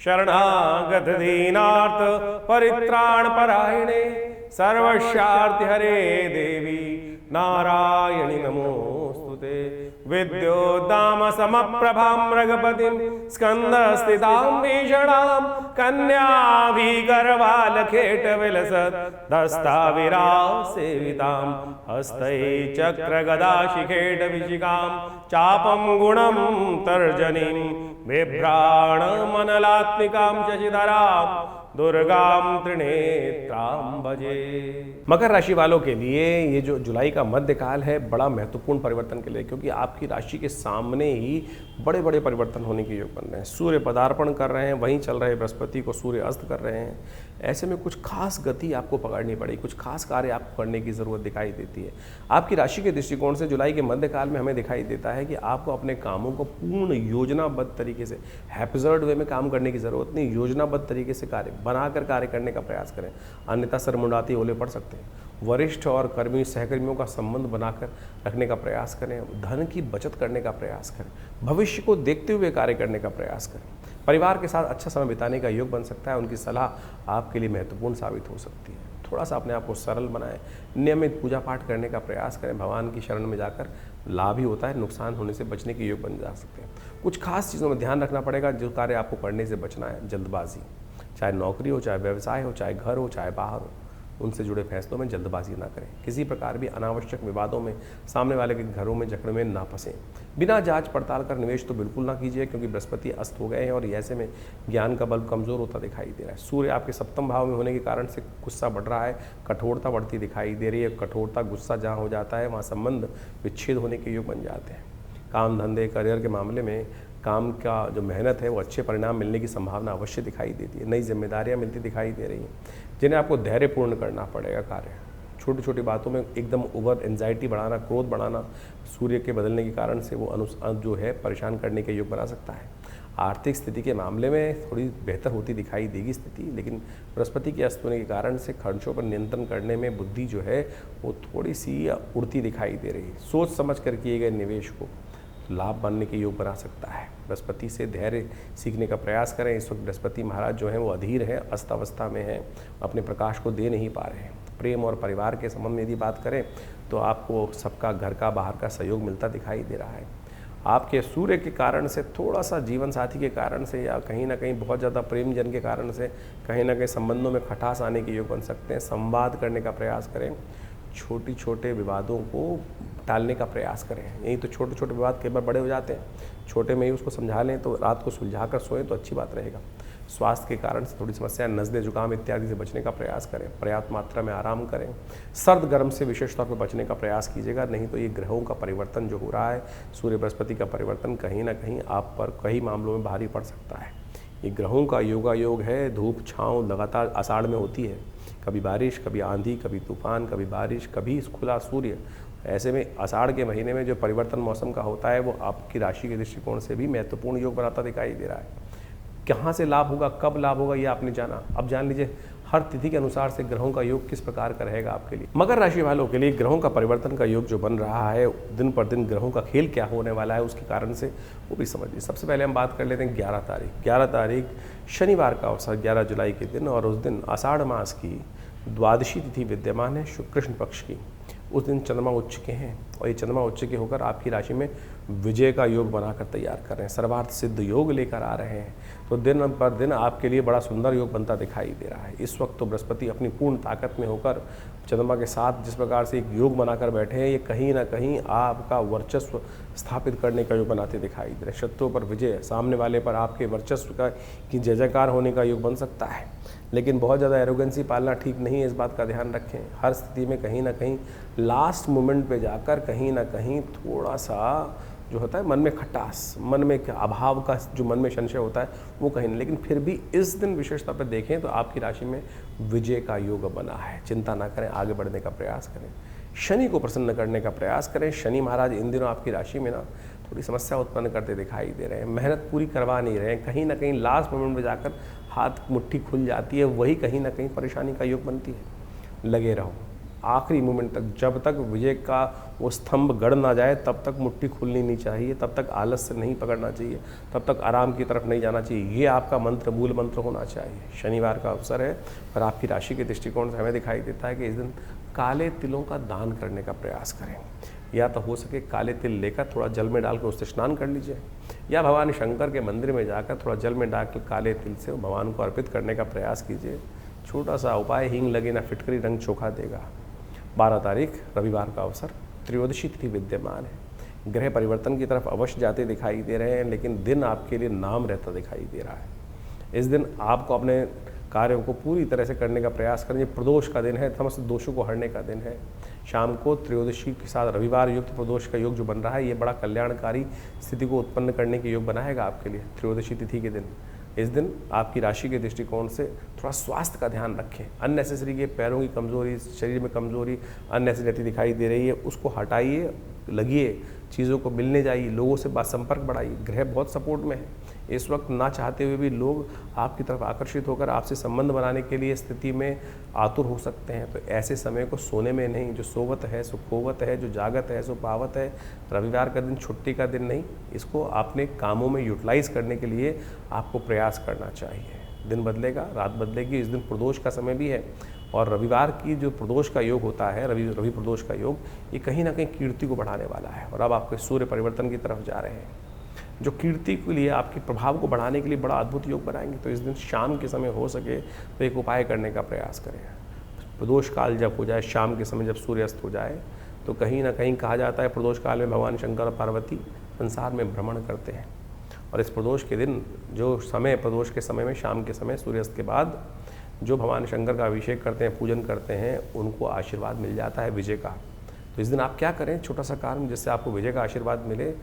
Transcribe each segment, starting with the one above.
शरणागत दीनार्थ परित्राण परायणे सर्वस्यार्थ हरे देवी नारायणि नमोस्तुते। विद्योद्दाम समप्रभां मृगपतिं स्कंदस्थितां भीषणां कन्याभिगर्भालखेट विलसत् दस्ताविरासेवितां हस्तै चक्रगदाशिखेट विशिखां चापं गुणं तर्जनीं बिभ्राणमनलात्मिकां शशिधरां दुर्गाम त्रिनेत्रां भजे। मकर राशि वालों के लिए ये जो जुलाई का मध्यकाल है बड़ा महत्वपूर्ण परिवर्तन के लिए, क्योंकि आपकी राशि के सामने ही बड़े बड़े परिवर्तन होने के योग बन रहे हैं। सूर्य पदार्पण कर रहे हैं, वहीं चल रहे बृहस्पति को सूर्य अस्त कर रहे हैं। ऐसे में कुछ खास गति आपको पकड़नी पड़ेगी, कुछ खास कार्य आपको करने की ज़रूरत दिखाई देती है। आपकी राशि के दृष्टिकोण से जुलाई के मध्यकाल में हमें दिखाई देता है कि आपको अपने कामों को पूर्ण योजनाबद्ध तरीके से, हैप्पीजर्ड वे में काम करने की ज़रूरत नहीं, योजनाबद्ध तरीके से बनाकर कार्य करने का प्रयास करें, अन्यथा सरमुंडाती ओले पड़ सकते हैं। वरिष्ठ और कर्मी सहकर्मियों का संबंध बनाकर रखने का प्रयास करें, धन की बचत करने का प्रयास करें, भविष्य को देखते हुए कार्य करने का प्रयास करें। परिवार के साथ अच्छा समय बिताने का योग बन सकता है, उनकी सलाह आपके लिए महत्वपूर्ण साबित हो सकती है। थोड़ा सा अपने आप को सरल बनाएं, नियमित पूजा पाठ करने का प्रयास करें, भगवान की शरण में जाकर लाभ ही होता है, नुकसान होने से बचने के योग बन जा सकते हैं। कुछ खास चीज़ों में ध्यान रखना पड़ेगा, जो कार्य आपको करने से बचना है। जल्दबाजी, चाहे नौकरी हो, चाहे व्यवसाय हो, चाहे घर हो, चाहे बाहर हो, उनसे जुड़े फैसलों में जल्दबाजी ना करें। किसी प्रकार भी अनावश्यक विवादों में, सामने वाले के घरों में झगड़े में ना फंसें। बिना जांच पड़ताल कर निवेश तो बिल्कुल ना कीजिए, क्योंकि बृहस्पति अस्त हो गए हैं और ऐसे में ज्ञान का बल कमज़ोर होता दिखाई दे रहा है। सूर्य आपके सप्तम भाव में होने के कारण से गुस्सा बढ़ रहा है, कठोरता बढ़ती दिखाई दे रही है। कठोरता, गुस्सा जहाँ हो जाता है वहाँ संबंध विच्छेद होने के योग बन जाते हैं। काम धंधे, करियर के मामले में काम का जो मेहनत है वो अच्छे परिणाम मिलने की संभावना अवश्य दिखाई देती है। नई जिम्मेदारियां मिलती दिखाई दे रही हैं, जिन्हें आपको धैर्यपूर्ण करना पड़ेगा कार्य। छोटी छोटी बातों में एकदम ओवर एंजाइटी बढ़ाना, क्रोध बढ़ाना सूर्य के बदलने के कारण से वो जो है परेशान करने के योग बना सकता है। आर्थिक स्थिति के मामले में थोड़ी बेहतर होती दिखाई देगी स्थिति, लेकिन बृहस्पति के अस्त होने के कारण से खर्चों पर नियंत्रण करने में बुद्धि जो है वो थोड़ी सी उड़ती दिखाई दे रही है। सोच समझ कर किए गए निवेश को लाभ बनने के योग बना सकता है। बृहस्पति से धैर्य सीखने का प्रयास करें। इस वक्त बृहस्पति महाराज जो हैं वो अधीर हैं, अस्त अवस्था में हैं, अपने प्रकाश को दे नहीं पा रहे हैं। प्रेम और परिवार के संबंध में यदि बात करें तो आपको सबका, घर का, बाहर का सहयोग मिलता दिखाई दे रहा है। आपके सूर्य के कारण से थोड़ा सा जीवन साथी के कारण से, या कहीं ना कहीं बहुत ज़्यादा प्रेम जन के कारण से कहीं ना कहीं संबंधों में खटास आने के योग बन सकते हैं। संवाद करने का प्रयास करें, छोटे छोटे विवादों को टालने का प्रयास करें। यही तो छोटे छोटे विवाद कई बार बड़े हो जाते हैं, छोटे में ही उसको समझा लें तो रात को सुलझा कर सोएं तो अच्छी बात रहेगा। स्वास्थ्य के कारण से थोड़ी समस्या, नज़ले, जुकाम इत्यादि से बचने का प्रयास करें। पर्याप्त मात्रा में आराम करें। सर्द गर्म से विशेष तौर पर बचने का प्रयास कीजिएगा, नहीं तो ये ग्रहों का परिवर्तन जो हो रहा है, सूर्य बृहस्पति का परिवर्तन कहीं ना कहीं आप पर कई मामलों में भारी पड़ सकता है। ये ग्रहों का योगायोग है। धूप छाँव लगातार आषाढ़ में होती है, कभी बारिश, कभी आंधी, कभी तूफान, कभी बारिश, कभी खुला सूर्य। ऐसे में आषाढ़ के महीने में जो परिवर्तन मौसम का होता है वो आपकी राशि के दृष्टिकोण से भी महत्वपूर्ण योग बनाता दिखाई दे रहा है। कहाँ से लाभ होगा, कब लाभ होगा, ये आपने जाना। अब जान लीजिए हर तिथि के अनुसार से ग्रहों का योग किस प्रकार का रहेगा आपके लिए। मकर राशि वालों के लिए ग्रहों का परिवर्तन का योग जो बन रहा है, दिन पर दिन ग्रहों का खेल क्या होने वाला है उसके कारण से वो भी समझिए। सबसे पहले हम बात कर लेते हैं 11 तारीख शनिवार का अवसर, 11 जुलाई के दिन, और उस दिन आषाढ़ मास की द्वादशी तिथि विद्यमान है, कृष्ण पक्ष की। उस दिन चंद्रमा उच्च के हैं और ये चंद्रमा उच्च के होकर आपकी राशि में विजय का योग बनाकर तैयार कर रहे हैं, सर्वार्थ सिद्ध योग लेकर आ रहे हैं। तो दिन पर दिन आपके लिए बड़ा सुंदर योग बनता दिखाई दे रहा है। इस वक्त तो बृहस्पति अपनी पूर्ण ताकत में होकर चंद्रमा के साथ जिस प्रकार से एक योग बनाकर बैठे हैं, ये कहीं ना कहीं आपका वर्चस्व स्थापित करने का योग बनाते दिखाई दे रहे हैं। शत्रुओं पर विजय, सामने वाले पर आपके वर्चस्व का की जय जयकार होने का योग बन सकता है। लेकिन बहुत ज़्यादा एरोगेंसी पालना ठीक नहीं है, इस बात का ध्यान रखें। हर स्थिति में कहीं ना कहीं लास्ट मोमेंट पे जाकर कहीं ना कहीं थोड़ा सा जो होता है मन में खटास, मन में अभाव का जो मन में संशय होता है वो कहीं नहीं। लेकिन फिर भी इस दिन विशेष तौर पर देखें तो आपकी राशि में विजय का योग बना है। चिंता ना करें, आगे बढ़ने का प्रयास करें, शनि को प्रसन्न करने का प्रयास करें। शनि महाराज इन दिनों आपकी राशि में ना थोड़ी समस्या उत्पन्न करते दिखाई दे रहे हैं, मेहनत पूरी करवा नहीं रहे हैं। कहीं ना कहीं लास्ट मोमेंट में जाकर हाथ मुट्ठी खुल जाती है, वही कहीं ना कहीं परेशानी का योग बनती है। लगे रहो, आखिरी मोमेंट तक, जब तक विजय का वो स्तंभ गड़ ना जाए तब तक मुट्ठी खुलनी नहीं चाहिए, तब तक आलस से नहीं पकड़ना चाहिए, तब तक आराम की तरफ नहीं जाना चाहिए। ये आपका मंत्र, मूल मंत्र होना चाहिए। शनिवार का अवसर है और आपकी राशि के दृष्टिकोण से हमें दिखाई देता है कि इस दिन काले तिलों का दान करने का प्रयास करें। या तो हो सके काले तिल लेकर थोड़ा जल में डालकर उससे स्नान कर लीजिए, या भगवान शंकर के मंदिर में जाकर थोड़ा जल में डालकर काले तिल से भगवान को अर्पित करने का प्रयास कीजिए। छोटा सा उपाय, हींग लगे ना फिटकरी रंग चोखा देगा। 12 तारीख रविवार का अवसर, त्रयोदशी तिथि विद्यमान है। ग्रह परिवर्तन की तरफ अवश्य जाते दिखाई दे रहे हैं, लेकिन दिन आपके लिए नाम रहता दिखाई दे रहा है। इस दिन आपको अपने कार्यों को पूरी तरह से करने का प्रयास करें। ये प्रदोष का दिन है, समस्त दोषों को हरने का दिन है। शाम को त्रयोदशी के साथ रविवार युक्त प्रदोष का योग जो बन रहा है, ये बड़ा कल्याणकारी स्थिति को उत्पन्न करने के योग बनाएगा आपके लिए त्रयोदशी तिथि के दिन। इस दिन आपकी राशि के दृष्टिकोण से थोड़ा स्वास्थ्य का ध्यान रखें। अननेसेसरी के पैरों की कमजोरी, शरीर में कमजोरी अननेसेसरी दिखाई दे रही है, उसको हटाइए, लगिए, चीज़ों को मिलने जाइए, लोगों से बात संपर्क बढ़ाइए। ग्रह बहुत सपोर्ट में है। इस वक्त ना चाहते हुए भी लोग आपकी तरफ आकर्षित होकर आपसे संबंध बनाने के लिए स्थिति में आतुर हो सकते हैं। तो ऐसे समय को सोने में नहीं, जो सोवत है सो खोवत है, जो जागत है सो पावत है। रविवार का दिन छुट्टी का दिन नहीं, इसको अपने कामों में यूटिलाइज करने के लिए आपको प्रयास करना चाहिए। दिन बदलेगा, रात बदलेगी। इस दिन प्रदोष का समय भी है और रविवार की जो प्रदोष का योग होता है, रवि प्रदोष का योग, ये कहीं ना कहीं कीर्ति को बढ़ाने वाला है। और अब आपके सूर्य परिवर्तन की तरफ जा रहे हैं, जो कीर्ति के लिए, आपके प्रभाव को बढ़ाने के लिए बड़ा अद्भुत योग बनाएंगे। तो इस दिन शाम के समय हो सके तो एक उपाय करने का प्रयास करें। प्रदोष काल जब हो जाए, शाम के समय जब सूर्यास्त हो जाए, तो कहीं ना कहीं कहा जाता है प्रदोष काल में भगवान शंकर और पार्वती संसार में भ्रमण करते हैं। और इस प्रदोष के दिन, जो समय प्रदोष के समय में, शाम के समय सूर्यास्त के बाद जो भगवान शंकर का अभिषेक करते हैं, पूजन करते हैं, उनको आशीर्वाद मिल जाता है विजय का। तो इस दिन आप क्या करें, छोटा सा कार्य जिससे आपको विजय का आशीर्वाद मिले।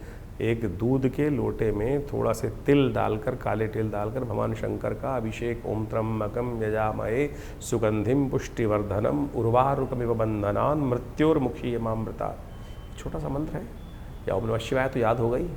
एक दूध के लोटे में थोड़ा से तिल डालकर, काले तिल डालकर भगवान शंकर का अभिषेक। ओम त्र्यंबकम यजामहे सुगंधिम पुष्टिवर्धनम उर्वारुकमिव बंधनान मृत्योर्मुक्षीयमामृता। छोटा सा मंत्र है। या ओम नमः शिवाय तो याद होगा ही,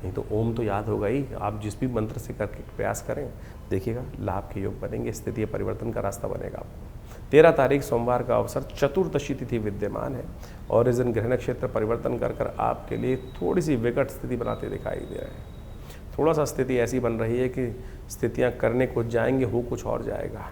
नहीं तो ओम तो याद होगा ही। आप जिस भी मंत्र से करके प्रयास करें, देखिएगा लाभ के योग बनेंगे, स्थिति परिवर्तन का रास्ता बनेगा आपको। 13 तारीख सोमवार का अवसर, चतुर्दशी तिथि विद्यमान है और इस दिन ग्रह नक्षत्र परिवर्तन कर आपके लिए थोड़ी सी विकट स्थिति बनाते दिखाई दे रहे हैं। थोड़ा सा स्थिति ऐसी बन रही है कि स्थितियां करने कुछ जाएंगे, हो कुछ और जाएगा।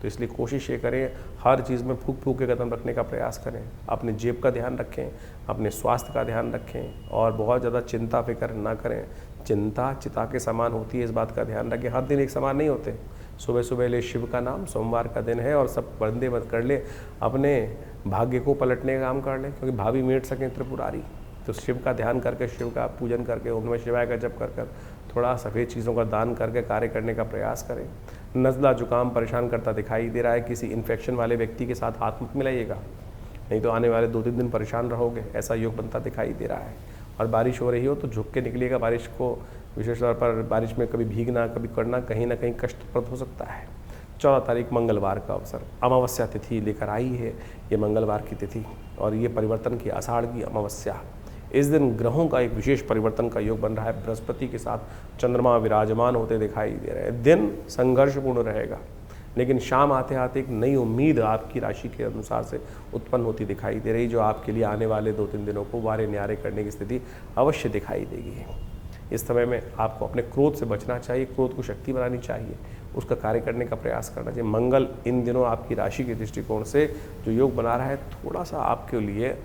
तो इसलिए कोशिश ये करें, हर चीज़ में फूक फूक के कदम रखने का प्रयास करें। अपने जेब का ध्यान रखें, अपने स्वास्थ्य का ध्यान रखें और बहुत ज़्यादा चिंता फिक्र ना करें। चिंता चिता के समान होती है, इस बात का ध्यान रखें। हर दिन एक समान नहीं होते। सुबह सुबह ले शिव का नाम, सोमवार का दिन है और सब बंदे मत कर ले, अपने भाग्य को पलटने का काम कर ले, क्योंकि भाभी मेट सकें त्रिपुरारी। तो शिव का ध्यान करके, शिव का पूजन करके, ओम नमः शिवाय का जप कर थोड़ा सफ़ेद चीज़ों का दान करके कार्य करने का प्रयास करें। नज़ला जुकाम परेशान करता दिखाई दे रहा है, किसी इन्फेक्शन वाले व्यक्ति के साथ हाथ मत मिलाइएगा, नहीं तो आने वाले 2-3 दिन परेशान रहोगे, ऐसा योग बनता दिखाई दे रहा है। और बारिश हो रही हो तो झुक के निकलिएगा बारिश को, विशेष तौर पर बारिश में कभी भीगना, कभी करना कहीं ना कहीं कष्टप्रद हो सकता है। 14 तारीख मंगलवार का अवसर, अमावस्या तिथि लेकर आई है ये मंगलवार की तिथि और ये परिवर्तन की आषाढ़ की अमावस्या। इस दिन ग्रहों का एक विशेष परिवर्तन का योग बन रहा है। बृहस्पति के साथ चंद्रमा विराजमान होते दिखाई दे रहे हैं। दिन संघर्षपूर्ण रहेगा, लेकिन शाम आते आते एक नई उम्मीद आपकी राशि के अनुसार से उत्पन्न होती दिखाई दे रही, जो आपके लिए आने वाले 2-3 दिनों को वारे न्यारे करने की स्थिति अवश्य दिखाई देगी। इस समय में आपको अपने क्रोध से बचना चाहिए, क्रोध को शक्ति बनानी चाहिए, उसका कार्य करने का प्रयास करना चाहिए। मंगल इन दिनों आपकी राशि के दृष्टिकोण से जो योग बना रहा है, थोड़ा सा आपके लिए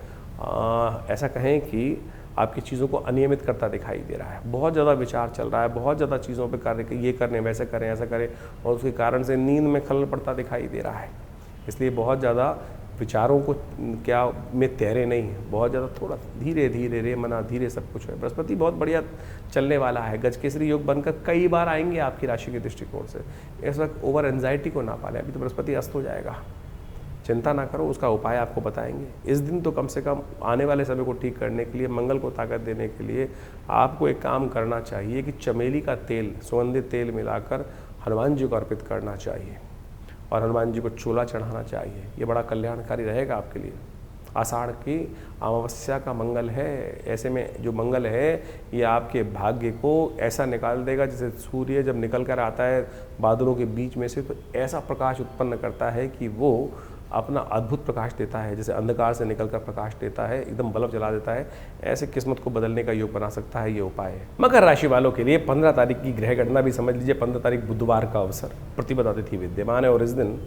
ऐसा कहें कि आपकी चीज़ों को अनियमित करता दिखाई दे रहा है। बहुत ज़्यादा विचार चल रहा है, बहुत ज़्यादा चीज़ों पे कार्य, ये करने, वैसे करें, ऐसा करें, और उसके कारण से नींद में खलल पड़ता दिखाई दे रहा है। इसलिए बहुत ज़्यादा विचारों को क्या में तैरे नहीं, बहुत ज़्यादा थोड़ा धीरे धीरे रे मना धीरे सब कुछ है। बृहस्पति बहुत बढ़िया चलने वाला है, गजकेसरी योग बनकर कई बार आएंगे आपकी राशि के दृष्टिकोण से। इस वक्त ओवर एंजाइटी को ना पालें, अभी तो बृहस्पति अस्त हो जाएगा, चिंता ना करो, उसका उपाय आपको बताएंगे। इस दिन तो कम से कम आने वाले समय को ठीक करने के लिए, मंगल को ताकत देने के लिए आपको एक काम करना चाहिए कि चमेली का तेल, सुगंधित तेल मिलाकर हनुमान जी को अर्पित करना चाहिए और हनुमान जी को चोला चढ़ाना चाहिए। ये बड़ा कल्याणकारी रहेगा आपके लिए। आषाढ़ की अमावस्या का मंगल है, ऐसे में जो मंगल है ये आपके भाग्य को ऐसा निकाल देगा जैसे सूर्य जब निकल कर आता है बादलों के बीच में से, तो ऐसा प्रकाश उत्पन्न करता है कि वो अपना अद्भुत प्रकाश देता है, जैसे अंधकार से निकलकर प्रकाश देता है, एकदम बल्ब जला देता है, ऐसे किस्मत को बदलने का योग बना सकता है ये उपाय है। मकर राशि वालों के लिए 15 तारीख की ग्रह गणना भी समझ लीजिए। 15 तारीख बुधवार का अवसर, प्रतिपदा तिथि विद्यमान है और इस दिन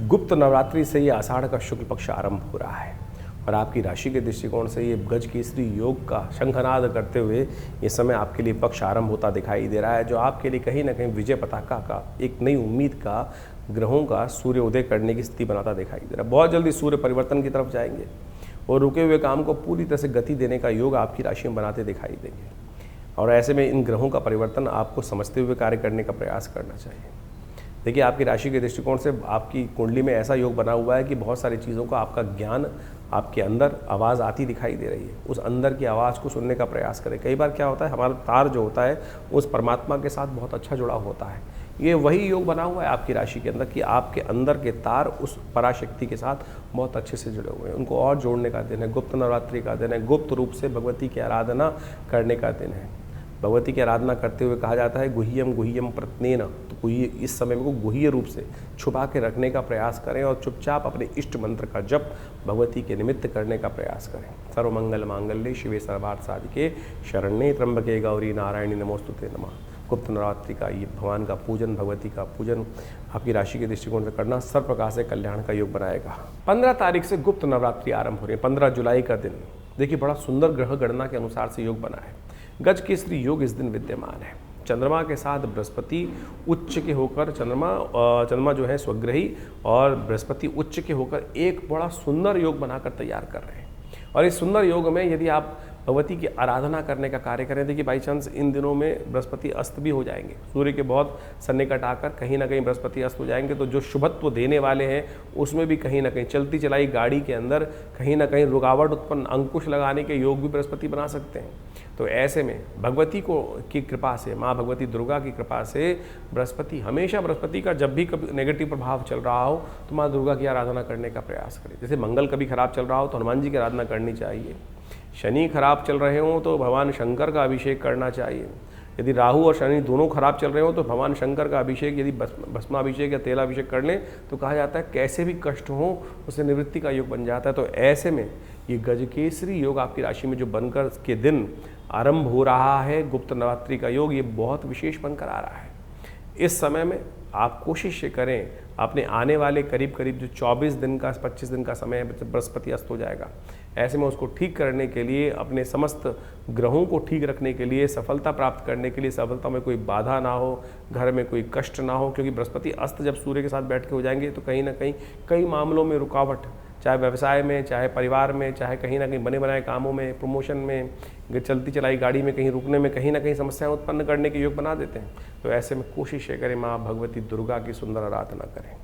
गुप्त नवरात्रि से ये आषाढ़ का शुक्ल पक्ष आरंभ हो रहा है और आपकी राशि के दृष्टिकोण से ये गज केसरी योग का शंखनाद करते हुए ये समय आपके लिए पक्ष आरंभ होता दिखाई दे रहा है, जो आपके लिए कहीं ना कहीं विजय पताका का, एक नई उम्मीद का, ग्रहों का सूर्य उदय करने की स्थिति बनाता दिखाई दे रहा है। बहुत जल्दी सूर्य परिवर्तन की तरफ जाएंगे और रुके हुए काम को पूरी तरह से गति देने का योग आपकी राशि में बनाते दिखाई देंगे और ऐसे में इन ग्रहों का परिवर्तन आपको समझते हुए कार्य करने का प्रयास करना चाहिए। देखिए, आपकी राशि के दृष्टिकोण से आपकी कुंडली में ऐसा योग बना हुआ है कि बहुत सारी चीज़ों का आपका ज्ञान, आपके अंदर आवाज़ आती दिखाई दे रही है। उस अंदर की आवाज़ को सुनने का प्रयास करें। कई बार क्या होता है, हमारा तार जो होता है उस परमात्मा के साथ बहुत अच्छा जुड़ाव होता है। ये वही योग बना हुआ है आपकी राशि के अंदर कि आपके अंदर के तार उस पराशक्ति के साथ बहुत अच्छे से जुड़े हुए हैं। उनको और जोड़ने का दिन है, गुप्त नवरात्रि का दिन है, गुप्त रूप से भगवती की आराधना करने का दिन है। भगवती की आराधना करते हुए कहा जाता है गुह्यम गुह्यम प्रत्नेन, तो गुह्य, इस समय को गुह्य रूप से छुपा के रखने का प्रयास करें और चुपचाप अपने इष्ट मंत्र का जप भगवती के निमित्त करने का प्रयास करें। सर्वमंगल मांगल्ये शिवे सर्वार्थ साधिके शरण्ये त्र्यंबके गौरी नारायणी नमोस्तुते नमः। गुप्त नवरात्रि का ये भगवान का पूजन, भगवती का पूजन आपकी राशि के दृष्टिकोण से करना सर्व प्रकार से कल्याण का योग बनाएगा। 15 तारीख से गुप्त नवरात्रि आरंभ हो रही है, 15 जुलाई का दिन। देखिए, बड़ा सुंदर ग्रह गणना के अनुसार से योग बना है। गज केसरी योग इस दिन विद्यमान है। चंद्रमा के साथ बृहस्पति उच्च के होकर, चंद्रमा जो है स्वग्रही और बृहस्पति उच्च के होकर एक बड़ा सुंदर योग बनाकर तैयार कर रहे हैं। और इस सुंदर योग में यदि आप भगवती की आराधना करने का कार्य करें, देखिए बाई चांस इन दिनों में बृहस्पति अस्त भी हो जाएंगे, सूर्य के बहुत सन्निकट आकर कहीं ना कहीं बृहस्पति अस्त हो जाएंगे, तो जो शुभत्व देने वाले हैं उसमें भी कहीं ना कहीं चलती चलाई गाड़ी के अंदर कहीं ना कहीं रुकावट उत्पन्न, अंकुश लगाने के योग भी बृहस्पति बना सकते हैं। तो ऐसे में भगवती की कृपा से, माँ भगवती दुर्गा की कृपा से बृहस्पति, हमेशा बृहस्पति का जब भी कभी नेगेटिव प्रभाव चल रहा हो तो माँ दुर्गा की आराधना करने का प्रयास करें। जैसे मंगल कभी खराब चल रहा हो तो हनुमान जी की आराधना करनी चाहिए, शनि खराब चल रहे हों तो भगवान शंकर का अभिषेक करना चाहिए, यदि राहु और शनि दोनों खराब चल रहे हो तो भगवान शंकर का अभिषेक, यदि भस्माभिषेक या तेलाभिषेक कर लें तो कहा जाता है कैसे भी कष्ट हो उससे निवृत्ति का योग बन जाता है। तो ऐसे में ये गजकेसरी योग आपकी राशि में जो बनकर के दिन आरंभ हो रहा है, गुप्त नवरात्रि का योग, ये बहुत विशेष बनकर आ रहा है। इस समय में आप कोशिश करें, अपने आने वाले करीब करीब जो 24 दिन का 25 दिन का समय है, बृहस्पति अस्त हो जाएगा, ऐसे में उसको ठीक करने के लिए, अपने समस्त ग्रहों को ठीक रखने के लिए, सफलता प्राप्त करने के लिए, सफलता में कोई बाधा ना हो, घर में कोई कष्ट ना हो, क्योंकि बृहस्पति अस्त जब सूर्य के साथ बैठ के हो जाएंगे तो कहीं ना कहीं कई मामलों में रुकावट, चाहे व्यवसाय में, चाहे परिवार में, चाहे कहीं ना कहीं बने बनाए कामों में, प्रमोशन में, चलती चलाई गाड़ी में कहीं रुकने में कहीं ना कहीं समस्याएं उत्पन्न करने के योग बना देते हैं। तो ऐसे में कोशिश करें माँ भगवती दुर्गा की सुंदर आराधना करें।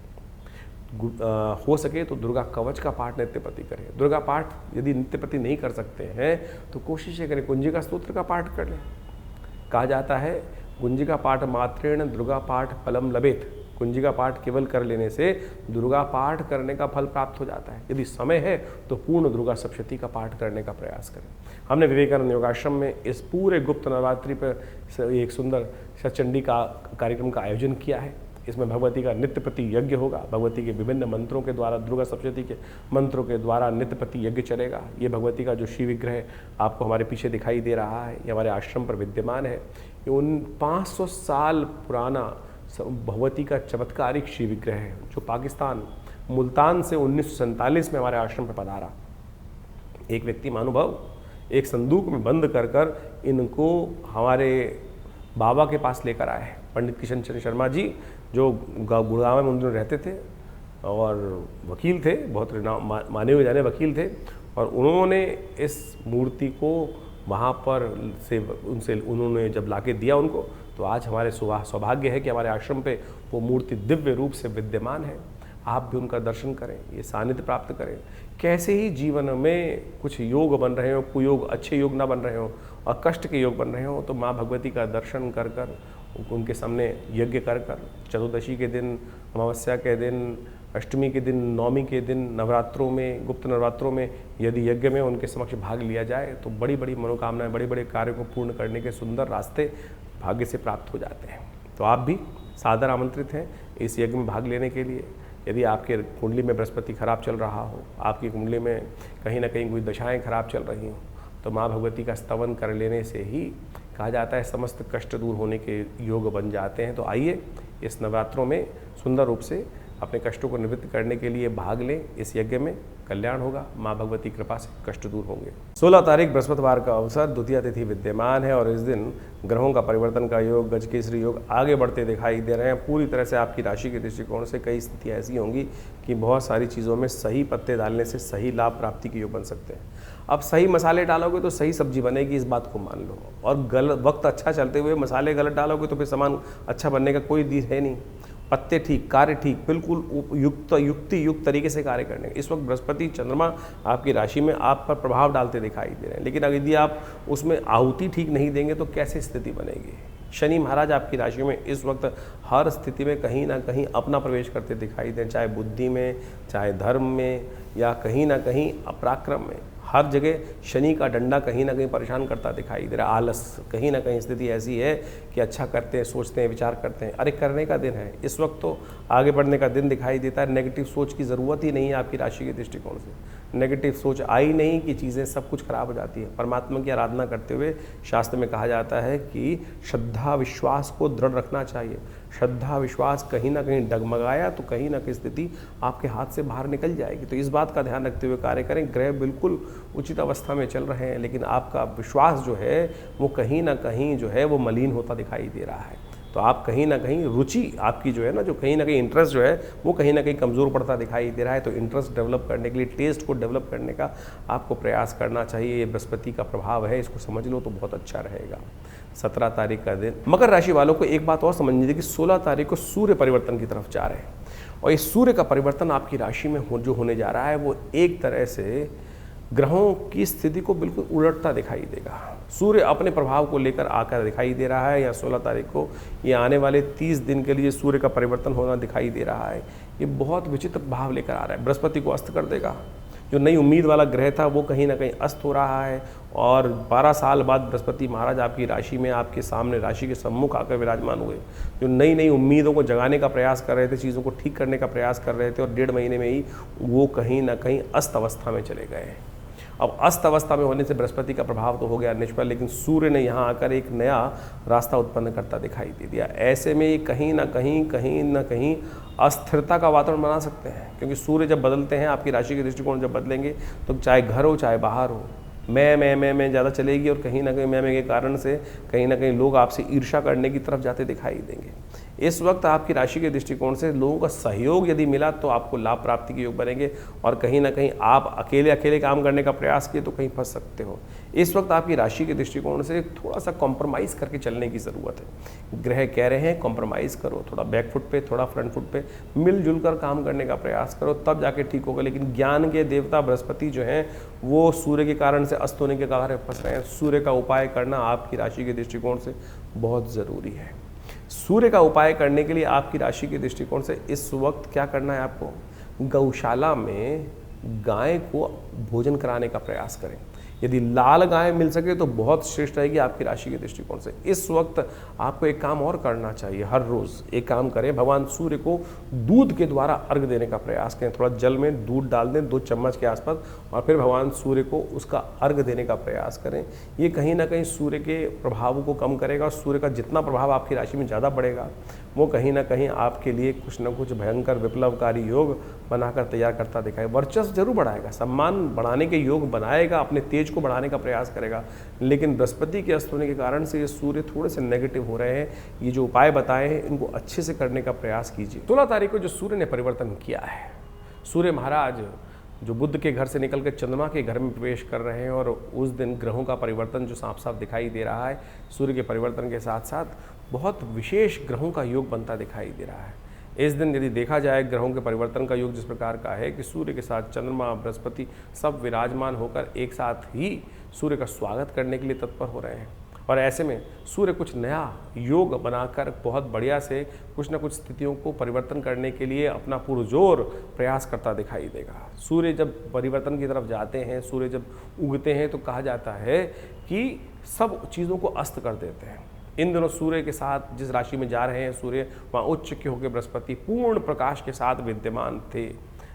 हो सके तो दुर्गा कवच का पाठ नित्य प्रति करें। दुर्गा पाठ यदि नित्य प्रति नहीं कर सकते हैं तो कोशिश करें कुंजिका स्तोत्र का पाठ कर लें। कहा जाता है कुंजिका पाठ मात्रेण दुर्गा पाठ फलम लभेत, कुंजिका पाठ केवल कर लेने से दुर्गा पाठ करने का फल प्राप्त हो जाता है। यदि समय है तो पूर्ण दुर्गा सप्तशती का पाठ करने का प्रयास करें। हमने विवेकानंद योगाश्रम में इस पूरे गुप्त नवरात्रि पर एक सुंदर सचंडी का कार्यक्रम का आयोजन किया है। इसमें भगवती का नित्य प्रति यज्ञ होगा, भगवती के विभिन्न मंत्रों के द्वारा, दुर्गा सप्तशती के मंत्रों के द्वारा नित्य प्रति यज्ञ चलेगा। ये भगवती का जो श्री विग्रह आपको हमारे पीछे दिखाई दे रहा है, ये हमारे आश्रम पर विद्यमान है। ये उन 500 साल पुराना भगवती का चमत्कारिक श्री विग्रह है जो पाकिस्तान मुल्तान से 1947 में हमारे आश्रम पर पधारा। एक व्यक्ति महानुभाव एक संदूक में बंद कर कर इनको हमारे बाबा के पास लेकर आए हैं। पंडित किशन चंद्र शर्मा जी जो गुड़गांव में उन दिनों रहते थे और वकील थे, बहुत माने हुए जाने वकील थे, और उन्होंने इस मूर्ति को वहाँ पर से उन्होंने जब लाके दिया उनको, तो आज हमारे सौभाग्य है कि हमारे आश्रम पे वो मूर्ति दिव्य रूप से विद्यमान है। आप भी उनका दर्शन करें, ये सानिध्य प्राप्त करें। कैसे ही जीवन में कुछ योग बन रहे हो, कुयोग, अच्छे योग ना बन रहे हो और कष्ट के योग बन रहे हो, तो माँ भगवती का दर्शन कर कर, उनके सामने यज्ञ कर कर, चतुर्दशी के दिन, अमावस्या के दिन, अष्टमी के दिन, नवमी के दिन, नवरात्रों में, गुप्त नवरात्रों में यदि यज्ञ में उनके समक्ष भाग लिया जाए तो बड़ी बड़ी मनोकामनाएं, बड़े बड़े कार्यों को पूर्ण करने के सुंदर रास्ते भाग्य से प्राप्त हो जाते हैं। तो आप भी सादर आमंत्रित हैं इस यज्ञ में भाग लेने के लिए। यदि आपके कुंडली में बृहस्पति खराब चल रहा हो, आपकी कुंडली में कहीं ना कहीं कोई दशाएं खराब चल रही हों, तो माँ भगवती का स्तवन कर लेने से ही कहा जाता है समस्त कष्ट दूर होने के योग बन जाते हैं। तो आइए इस नवरात्रों में सुंदर रूप से अपने कष्टों को निवृत्त करने के लिए भाग लें इस यज्ञ में। कल्याण होगा, माँ भगवती कृपा से कष्ट दूर होंगे। 16 तारीख बृहस्पतिवार का अवसर, द्वितीय तिथि विद्यमान है और इस दिन ग्रहों का परिवर्तन का योग, गजकेसरी योग आगे बढ़ते दिखाई दे रहे हैं। पूरी तरह से आपकी राशि के दृष्टिकोण से कई स्थितियाँ ऐसी होंगी कि बहुत सारी चीज़ों में सही पत्ते डालने से सही लाभ प्राप्ति के योग बन सकते हैं। अब सही मसाले डालोगे तो सही सब्जी बनेगी, इस बात को मान लो। और गलत वक्त अच्छा चलते हुए मसाले गलत डालोगे तो फिर सामान अच्छा बनने का कोई दी है नहीं। पत्ते ठीक, कार्य ठीक, बिल्कुल युक्ति युक्त तरीके से कार्य करने। इस वक्त बृहस्पति चंद्रमा आपकी राशि में आप पर प्रभाव डालते दिखाई दे रहे हैं, लेकिन यदि आप उसमें आहुति ठीक नहीं देंगे तो कैसे स्थिति बनेगी। शनि महाराज आपकी राशि में इस वक्त हर स्थिति में कहीं ना कहीं अपना प्रवेश करते दिखाई दें, चाहे बुद्धि में, चाहे धर्म में, या कहीं ना कहीं अपराक्रम में। हर जगह शनि का डंडा कहीं ना कहीं परेशान करता दिखाई दे रहा है। आलस, कहीं ना कहीं स्थिति ऐसी है कि अच्छा करते हैं, सोचते हैं, विचार करते हैं, अरे करने का दिन है। इस वक्त तो आगे बढ़ने का दिन दिखाई देता है। नेगेटिव सोच की ज़रूरत ही नहीं है आपकी राशि के दृष्टिकोण से। नेगेटिव सोच आई नहीं कि चीज़ें सब कुछ खराब हो जाती है। परमात्मा की आराधना करते हुए शास्त्र में कहा जाता है कि श्रद्धा विश्वास को दृढ़ रखना चाहिए। श्रद्धा विश्वास कहीं ना कहीं डगमगाया तो कहीं ना कहीं स्थिति आपके हाथ से बाहर निकल जाएगी। तो इस बात का ध्यान रखते हुए कार्य करें। ग्रह बिल्कुल उचित अवस्था में चल रहे हैं, लेकिन आपका विश्वास जो है वो कहीं ना कहीं जो है वो मलिन होता दिखाई दे रहा है। तो आप कहीं ना कहीं रुचि आपकी जो है ना, जो कहीं ना कहीं इंटरेस्ट जो है वो कहीं ना कहीं कमज़ोर पड़ता दिखाई दे रहा है। तो इंटरेस्ट डेवलप करने के लिए, टेस्ट को डेवलप करने का आपको प्रयास करना चाहिए। ये बृहस्पति का प्रभाव है, इसको समझ लो तो बहुत अच्छा रहेगा। 17 तारीख का दिन। मकर राशि वालों को एक बात और समझनी थी कि 16 तारीख को सूर्य परिवर्तन की तरफ जा रहे हैं, और इस सूर्य का परिवर्तन आपकी राशि में जो होने जा रहा है वो एक तरह से ग्रहों की स्थिति को बिल्कुल उलटता दिखाई देगा। सूर्य अपने प्रभाव को लेकर आकर दिखाई दे रहा है। या 16 तारीख को ये आने वाले 30 दिन के लिए सूर्य का परिवर्तन होना दिखाई दे रहा है। ये बहुत विचित्र भाव लेकर आ रहा है। बृहस्पति को अस्त कर देगा। जो नई उम्मीद वाला ग्रह था वो कहीं ना कहीं अस्त हो रहा है, और 12 साल बाद बृहस्पति महाराज आपकी राशि में, आपके सामने राशि के सम्मुख आकर विराजमान हुए। जो नई नई उम्मीदों को जगाने का प्रयास कर रहे थे, चीज़ों को ठीक करने का प्रयास कर रहे थे, और 1.5 महीने में ही वो कहीं ना कहीं अस्त अवस्था में चले गए। अब अस्त अवस्था में होने से बृहस्पति का प्रभाव तो हो गया निष्फल, लेकिन सूर्य ने यहाँ आकर एक नया रास्ता उत्पन्न करता दिखाई दे दिया। ऐसे में कहीं ना कहीं अस्थिरता का वातावरण बना सकते हैं, क्योंकि सूर्य जब बदलते हैं, आपकी राशि के दृष्टिकोण जब बदलेंगे, तो चाहे घर हो चाहे बाहर हो, मैं ज़्यादा चलेगी, और कहीं ना कहीं मैं के कारण से कहीं ना कहीं लोग आपसे ईर्ष्या करने की तरफ जाते दिखाई देंगे। इस वक्त आपकी राशि के दृष्टिकोण से लोगों का सहयोग यदि मिला तो आपको लाभ प्राप्ति के योग बनेंगे, और कहीं ना कहीं आप अकेले काम करने का प्रयास किए तो कहीं फंस सकते हो। इस वक्त आपकी राशि के दृष्टिकोण से थोड़ा सा कॉम्प्रोमाइज़ करके चलने की ज़रूरत है। ग्रह कह रहे हैं कॉम्प्रोमाइज़ करो, थोड़ा बैक फुट पे, थोड़ा फ्रंट फुट पे मिलजुल कर काम करने का प्रयास करो, तब जाके ठीक होगा। लेकिन ज्ञान के देवता बृहस्पति जो हैं वो सूर्य के कारण से अस्त होने के कारण फंस रहे हैं। सूर्य का उपाय करना आपकी राशि के दृष्टिकोण से बहुत ज़रूरी है। सूर्य का उपाय करने के लिए आपकी राशि के दृष्टिकोण से इस वक्त क्या करना है आपको? गौशाला में गाय को भोजन कराने का प्रयास करें। यदि लाल गाय मिल सके तो बहुत श्रेष्ठ रहेगी आपकी राशि के दृष्टिकोण से। इस वक्त आपको एक काम और करना चाहिए। हर रोज़ एक काम करें, भगवान सूर्य को दूध के द्वारा अर्घ देने का प्रयास करें। थोड़ा जल में दूध डाल दें 2 चम्मच के आसपास, और फिर भगवान सूर्य को उसका अर्घ देने का प्रयास करें। ये कहीं ना कहीं सूर्य के प्रभाव को कम करेगा, और सूर्य का जितना प्रभाव आपकी राशि में ज़्यादा बढ़ेगा वो कहीं ना कहीं आपके लिए कुछ न कुछ भयंकर विप्लवकारी योग बनाकर तैयार करता दिखाए। वर्चस्व जरूर बढ़ाएगा, सम्मान बढ़ाने के योग बनाएगा, अपने तेज को बढ़ाने का प्रयास करेगा। लेकिन बृहस्पति के अस्त होने के कारण से ये सूर्य थोड़े से नेगेटिव हो रहे हैं। ये जो उपाय बताए हैं इनको अच्छे से करने का प्रयास कीजिए। 16 तारीख को जो सूर्य ने परिवर्तन किया है, सूर्य महाराज जो बुध के घर से निकल कर चंद्रमा के घर में प्रवेश कर रहे हैं, और उस दिन ग्रहों का परिवर्तन जो साफ साफ दिखाई दे रहा है, सूर्य के परिवर्तन के साथ साथ बहुत विशेष ग्रहों का योग बनता दिखाई दे रहा है। इस दिन यदि देखा जाए ग्रहों के परिवर्तन का योग जिस प्रकार का है कि सूर्य के साथ चंद्रमा, बृहस्पति सब विराजमान होकर एक साथ ही सूर्य का स्वागत करने के लिए तत्पर हो रहे हैं, और ऐसे में सूर्य कुछ नया योग बनाकर बहुत बढ़िया से कुछ न कुछ स्थितियों को परिवर्तन करने के लिए अपना पुरजोर प्रयास करता दिखाई देगा। सूर्य जब परिवर्तन की तरफ जाते हैं, सूर्य जब उगते हैं, तो कहा जाता है कि सब चीज़ों को अस्त कर देते हैं। इन दिनों सूर्य के साथ जिस राशि में जा रहे हैं सूर्य, वहाँ उच्च के होकर बृहस्पति पूर्ण प्रकाश के साथ विद्यमान थे,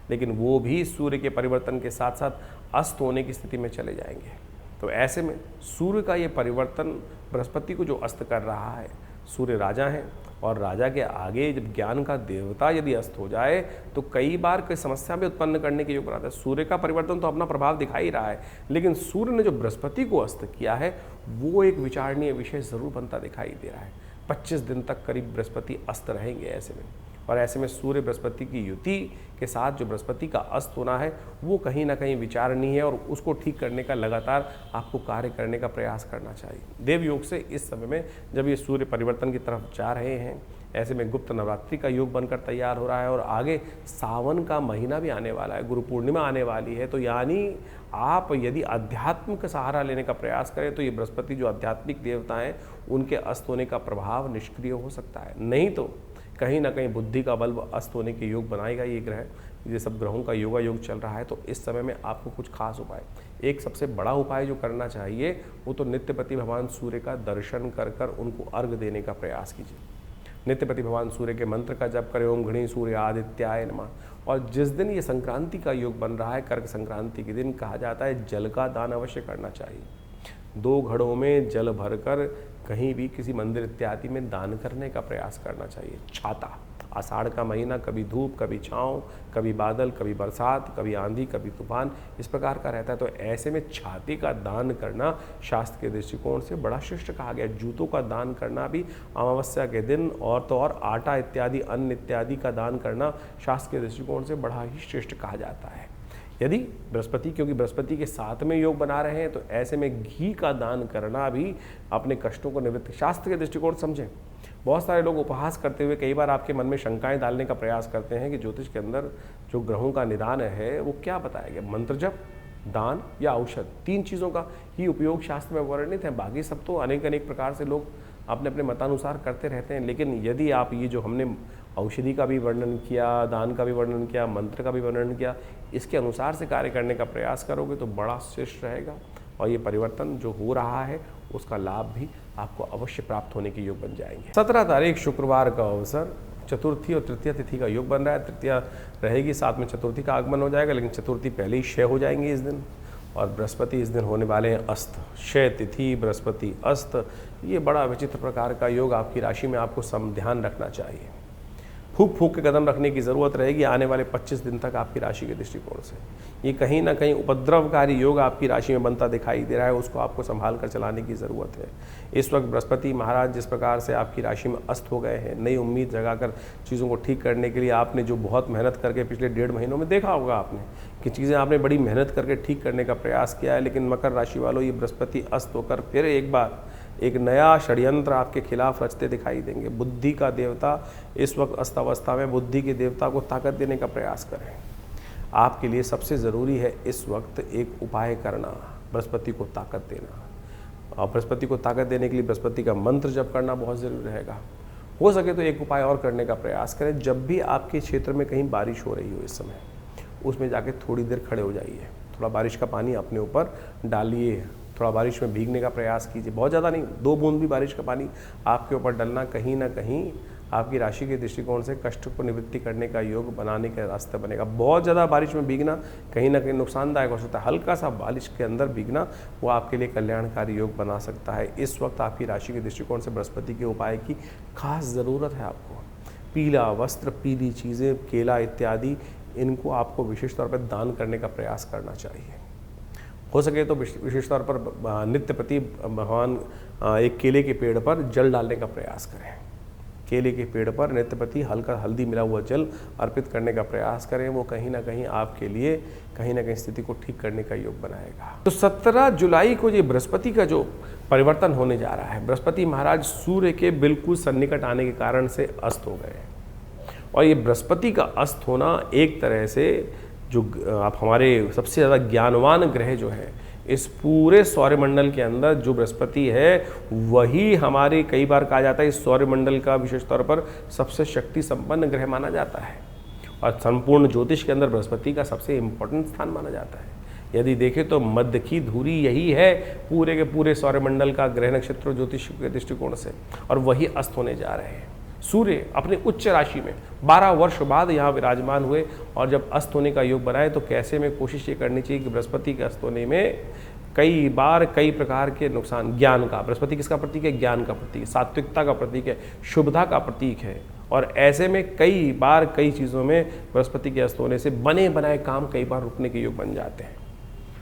लेकिन वो भी सूर्य के परिवर्तन के साथ साथ अस्त होने की स्थिति में चले जाएंगे। तो ऐसे में सूर्य का ये परिवर्तन बृहस्पति को जो अस्त कर रहा है, सूर्य राजा हैं और राजा के आगे जब ज्ञान का देवता यदि अस्त हो जाए तो कई बार कोई समस्या भी उत्पन्न करने के योग बनाता है। सूर्य का परिवर्तन तो अपना प्रभाव दिखा ही रहा है, लेकिन सूर्य ने जो बृहस्पति को अस्त किया है वो एक विचारणीय विषय जरूर बनता दिखाई दे रहा है। 25 दिन तक करीब बृहस्पति अस्त रहेंगे ऐसे में, और ऐसे में सूर्य बृहस्पति की युति के साथ जो बृहस्पति का अस्त होना है वो कहीं ना कहीं विचारणीय है, और उसको ठीक करने का लगातार आपको कार्य करने का प्रयास करना चाहिए। देव योग से इस समय में जब ये सूर्य परिवर्तन की तरफ जा रहे हैं, ऐसे में गुप्त नवरात्रि का योग बनकर तैयार हो रहा है, और आगे सावन का महीना भी आने वाला है, गुरु पूर्णिमा आने वाली है। तो यानी आप यदि अध्यात्म का सहारा लेने का प्रयास करें तो ये बृहस्पति जो आध्यात्मिक देवता हैं उनके अस्त होने का प्रभाव निष्क्रिय हो सकता है, नहीं तो कहीं ना कहीं बुद्धि का बल्ब अस्त होने के योग बनाएगा ये ग्रह। ये सब ग्रहों का योगा योग चल रहा है, तो इस समय में आपको कुछ खास उपाय, एक सबसे बड़ा उपाय जो करना चाहिए वो तो नित्यपति भगवान सूर्य का दर्शन कर कर उनको अर्घ देने का प्रयास कीजिए। नित्यपति भगवान सूर्य के मंत्र का जप करें, ओम घृणी सूर्य आदित्याय नमः। और जिस दिन ये संक्रांति का योग बन रहा है, कर्क संक्रांति के दिन, कहा जाता है जल का दान अवश्य करना चाहिए। 2 घड़ों में जल भरकर कहीं भी किसी मंदिर इत्यादि में दान करने का प्रयास करना चाहिए। छाता, आषाढ़ का महीना, कभी धूप कभी छाँव, कभी बादल कभी बरसात, कभी आंधी कभी तूफान, इस प्रकार का रहता है। तो ऐसे में छाते का दान करना शास्त्र के दृष्टिकोण से बड़ा श्रेष्ठ कहा गया। जूतों का दान करना भी अमावस्या के दिन, और तो और आटा इत्यादि अन्न इत्यादि का दान करना शास्त्र के दृष्टिकोण से बड़ा ही श्रेष्ठ कहा जाता है। यदि बृहस्पति, क्योंकि बृहस्पति के साथ में योग बना रहे हैं, तो ऐसे में घी का दान करना भी अपने कष्टों को निवृत्त, शास्त्र के दृष्टिकोण समझें। बहुत सारे लोग उपहास करते हुए कई बार आपके मन में शंकाएं डालने का प्रयास करते हैं कि ज्योतिष के अंदर जो ग्रहों का निदान है वो क्या बताया गया, मंत्र जप, दान या औषध, 3 चीज़ों का ही उपयोग शास्त्र में वर्णित है। बाकी सब तो अनेक प्रकार से लोग अपने अपने मतानुसार करते रहते हैं। लेकिन यदि आप ये जो हमने औषधि का भी वर्णन किया, दान का भी वर्णन किया, मंत्र का भी वर्णन किया, इसके अनुसार से कार्य करने का प्रयास करोगे तो बड़ा श्रेष्ठ रहेगा, और ये परिवर्तन जो हो रहा है उसका लाभ भी आपको अवश्य प्राप्त होने के योग बन जाएंगे। 17 तारीख शुक्रवार का अवसर, चतुर्थी और तृतीय तिथि का योग बन रहा है। तृतीया रहेगी, साथ में चतुर्थी का आगमन हो जाएगा, लेकिन चतुर्थी पहले ही क्षय हो जाएंगी इस दिन, और बृहस्पति इस दिन होने वाले हैं अस्त। क्षय तिथि, बृहस्पति अस्त, ये बड़ा विचित्र प्रकार का योग आपकी राशि में आपको ध्यान रखना चाहिए। फूक के कदम रखने की ज़रूरत रहेगी आने वाले 25 दिन तक आपकी राशि के दृष्टिकोण से। ये कहीं ना कहीं उपद्रवकारी योग आपकी राशि में बनता दिखाई दे रहा है, उसको आपको संभाल कर चलाने की ज़रूरत है। इस वक्त बृहस्पति महाराज जिस प्रकार से आपकी राशि में अस्त हो गए हैं, नई उम्मीद जगाकर चीज़ों को ठीक करने के लिए आपने जो बहुत मेहनत करके पिछले 1.5 महीनों में देखा होगा आपने कि चीज़ें आपने बड़ी मेहनत करके ठीक करने का प्रयास किया है, लेकिन मकर राशि वालों ये बृहस्पति अस्त होकर फिर एक बार एक नया षड्यंत्र आपके खिलाफ रचते दिखाई देंगे। बुद्धि का देवता इस वक्त अस्त अवस्था में, बुद्धि के देवता को ताकत देने का प्रयास करें। आपके लिए सबसे ज़रूरी है इस वक्त एक उपाय करना, बृहस्पति को ताकत देना, और बृहस्पति को ताकत देने के लिए बृहस्पति का मंत्र जप करना बहुत ज़रूरी रहेगा। हो सके तो एक उपाय और करने का प्रयास करें, जब भी आपके क्षेत्र में कहीं बारिश हो रही हो इस समय, उसमें जाके थोड़ी देर खड़े हो जाइए, थोड़ा बारिश का पानी अपने ऊपर डालिए, थोड़ा बारिश में भीगने का प्रयास कीजिए। बहुत ज़्यादा नहीं, 2 बूंद भी बारिश का पानी आपके ऊपर डलना कहीं ना कहीं आपकी राशि के दृष्टिकोण से कष्ट को निवृत्ति करने का योग बनाने का रास्ता बनेगा। बहुत ज़्यादा बारिश में भीगना कहीं ना कहीं नुकसानदायक हो सकता है, हल्का सा बारिश के अंदर भीगना वो आपके लिए कल्याणकारी योग बना सकता है। इस वक्त आपकी राशि के दृष्टिकोण से बृहस्पति के उपाय की खास ज़रूरत है आपको। पीला वस्त्र, पीली चीज़ें, केला इत्यादि, इनको आपको विशेष तौर पर दान करने का प्रयास करना चाहिए। हो सके तो विशेष तौर पर नित्यपति भगवान एक केले के पेड़ पर जल डालने का प्रयास करें। केले के पेड़ पर नित्यपति हल्का हल्दी मिला हुआ जल अर्पित करने का प्रयास करें, वो कहीं ना कहीं आपके लिए कहीं ना कहीं स्थिति को ठीक करने का योग बनाएगा। तो 17 जुलाई को ये बृहस्पति का जो परिवर्तन होने जा रहा है, बृहस्पति महाराज सूर्य के बिल्कुल सन्निकट आने के कारण से अस्त हो गए, और ये बृहस्पति का अस्त होना एक तरह से जो आप हमारे सबसे ज़्यादा ज्ञानवान ग्रह जो है इस पूरे सौरमंडल के अंदर, जो बृहस्पति है वही हमारे, कई बार कहा जाता है इस सौरमंडल का विशेष तौर पर सबसे शक्ति संपन्न ग्रह माना जाता है, और संपूर्ण ज्योतिष के अंदर बृहस्पति का सबसे इम्पोर्टेंट स्थान माना जाता है। यदि देखें तो मध्य की धुरी यही है पूरे के पूरे सौरमंडल का ग्रह नक्षत्र ज्योतिष के दृष्टिकोण से, और वही अस्त होने जा रहे हैं। सूर्य अपने उच्च राशि में 12 वर्ष बाद यहाँ विराजमान हुए, और जब अस्त होने का योग बनाए तो कैसे में कोशिश ये करनी चाहिए कि बृहस्पति के अस्त होने में कई बार कई प्रकार के नुकसान, ज्ञान का, बृहस्पति किसका प्रतीक है? ज्ञान का प्रतीक है, सात्विकता का प्रतीक है, शुभता का प्रतीक है, और ऐसे में कई बार कई चीज़ों में बृहस्पति के अस्त होने से बने बनाए काम कई बार रुकने के योग बन जाते हैं।